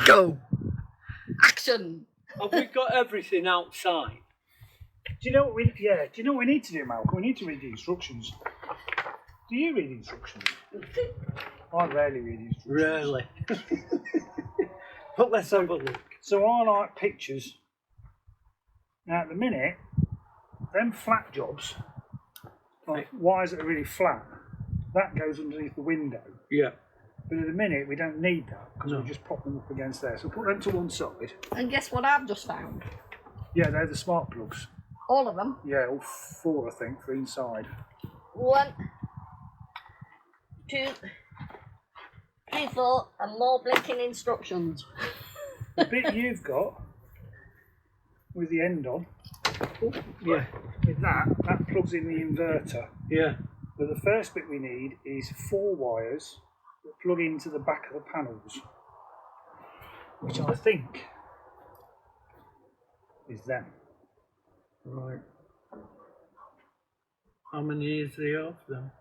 Go. Action. Have we got everything outside? Do you know what we? Yeah. Do you know what we need to do, Malcolm? We need to read the instructions. Do you read instructions? I rarely read instructions. Really? But let's have a look. So I like pictures. Now at the minute, them flat jobs, like wires that are really flat, that goes underneath the window. Yeah. But at the minute we don't need that because we just pop them up against there. So put them to one side. And guess what I've just found? Yeah, they're the smart plugs. All of them. Yeah, all 4 I think for inside. 1, 2, 3, 4, and more blinking instructions. The bit you've got with the end on, Yeah. with that plugs in the inverter. Yeah. But the first bit we need is 4 wires that plug into the back of the panels, which I think is them. Right. How many is there of them?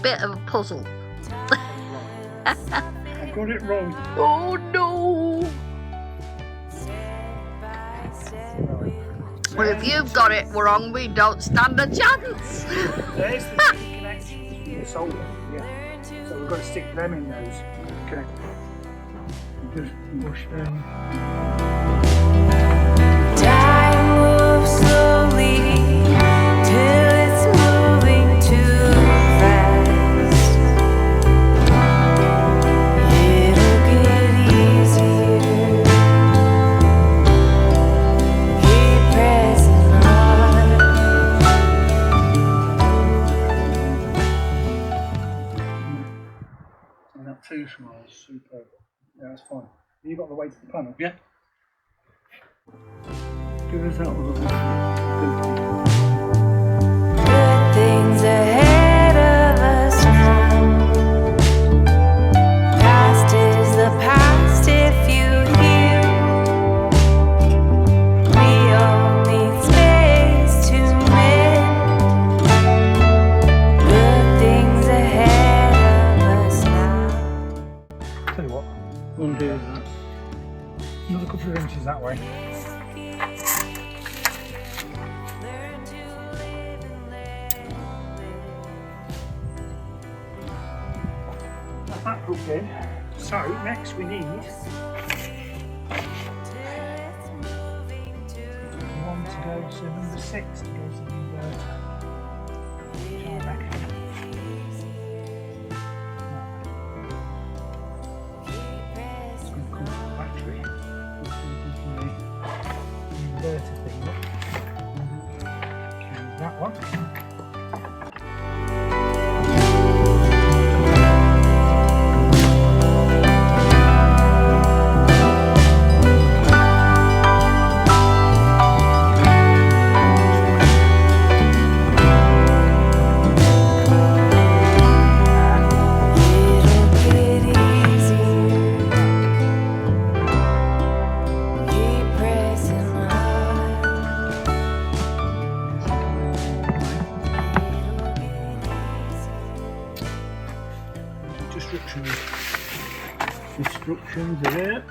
Bit of a puzzle. I got it wrong. Oh no! Well, if you've got it wrong, we don't stand a chance. There's the connections to the solar. Yeah. So we've got to stick them in those connectors. Just push them. Time moves slowly till it's moving too fast. It'll get easier. Keep pressing on. And that 2 smiles, superb. Yeah, that's fine. You got the way to the panel? Yeah. Give us that one. Good things ahead of us now. Past is the past if you hear. We all need space to mend. Good things ahead of us now. Tell you what, Undo that. another couple of inches that way. That's that hooked in. So next we need one to go to number 6 to go to the inverter. Which I reckon. It's going to come from the battery. It's going to come from the inverter thing. Look. And that one. Instructions are there.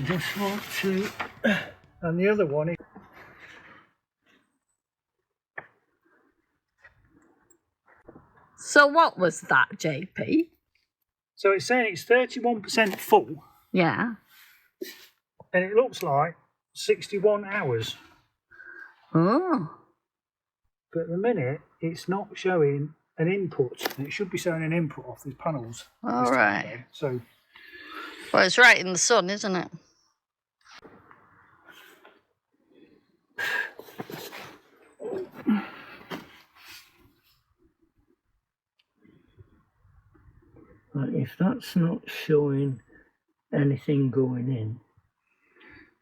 Just want to, and the other one is. So what was that, JP? So it's saying it's 31% full, Yeah. and it looks like 61 hours. Oh. but at the minute it's not showing an input. And it should be showing an input off these panels. All this time right. of day. So Well, it's right in the sun, isn't it? Like if that's not showing anything going in,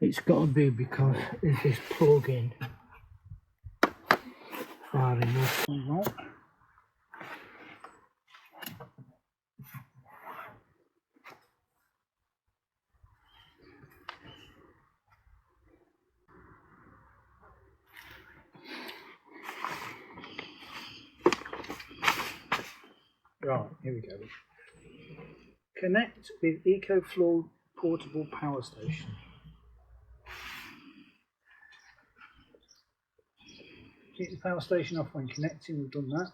it's got to be because it is plugging far enough. right. Right, here we go. Connect with Ecoflow portable power station. Keep the power station off when connecting, we've done that.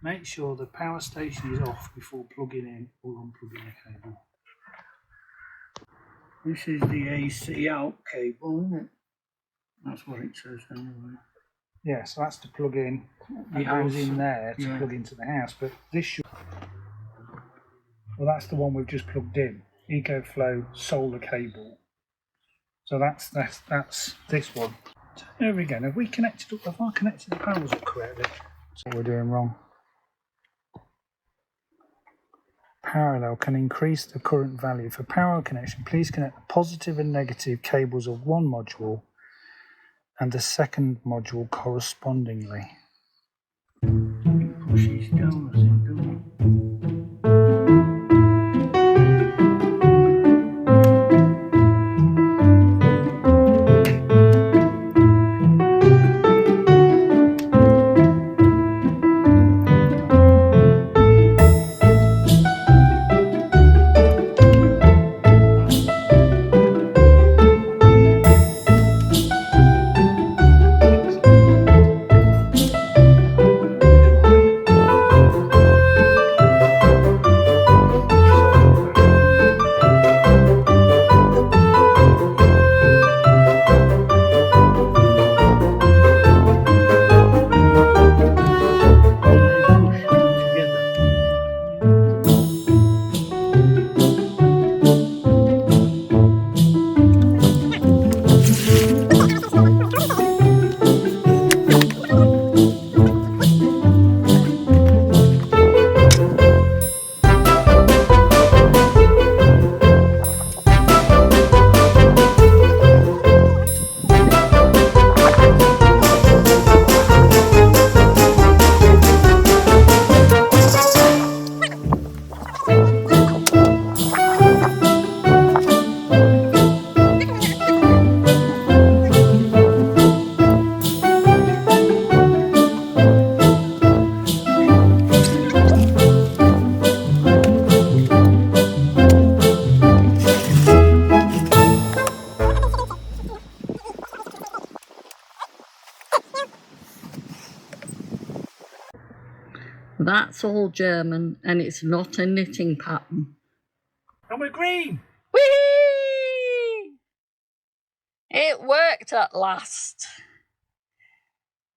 Make sure the power station is off before plugging in or unplugging the cable. This is the AC out cable, isn't it? That's what it says anyway. Yeah, so that's to plug in. The It goes house. in there to Yeah. plug into the house, but this should. Well, that's the one we've just plugged in. Ecoflow solar cable. So that's this one. There we go. Have we connected up? Have I connected the panels up correctly? That's what we're doing wrong. Parallel can increase the current value. For parallel connection, please connect the positive and negative cables of one module and the second module correspondingly. Push these down, I think, don't That's all German, and it's not a knitting pattern. And we're green! Whee! It worked at last.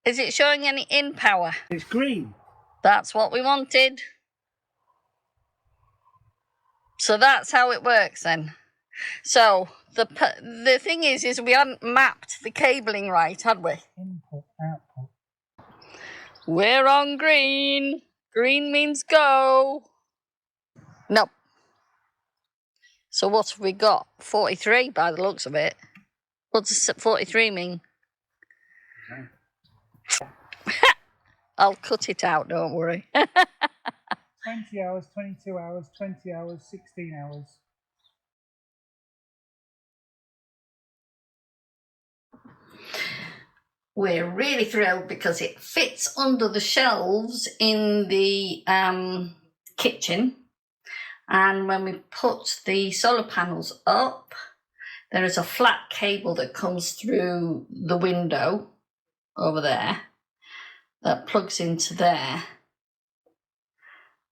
Is it showing any in power? It's green. That's what we wanted. So that's how it works then. So the thing is we hadn't mapped the cabling right, had we? Input, output. We're on green. Green means go. No. So what have we got? 43 by the looks of it. What does 43 mean? I'll cut it out, don't worry. 20 hours, 22 hours, 20 hours, 16 hours. We're really thrilled because it fits under the shelves in the kitchen. And when we put the solar panels up, there is a flat cable that comes through the window over there that plugs into there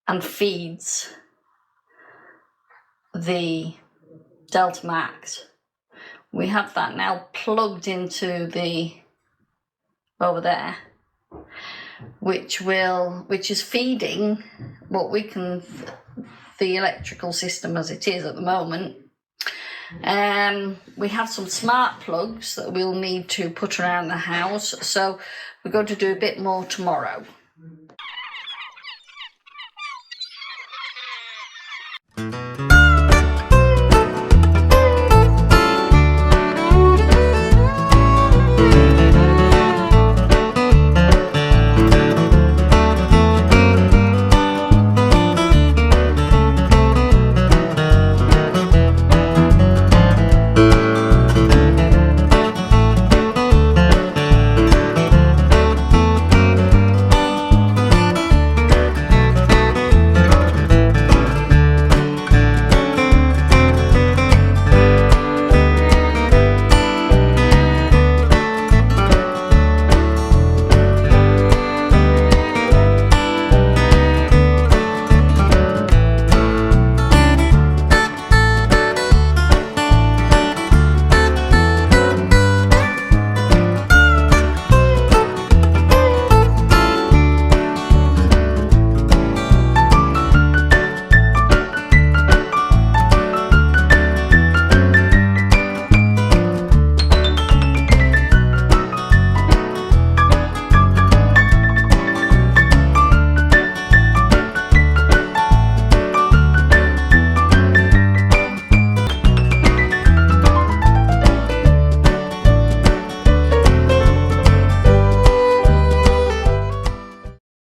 and feeds the Delta Max. We have that now plugged into the over there, which is feeding what we can, the electrical system as it is at the moment. We have some smart plugs that we'll need to put around the house, so we're going to do a bit more tomorrow.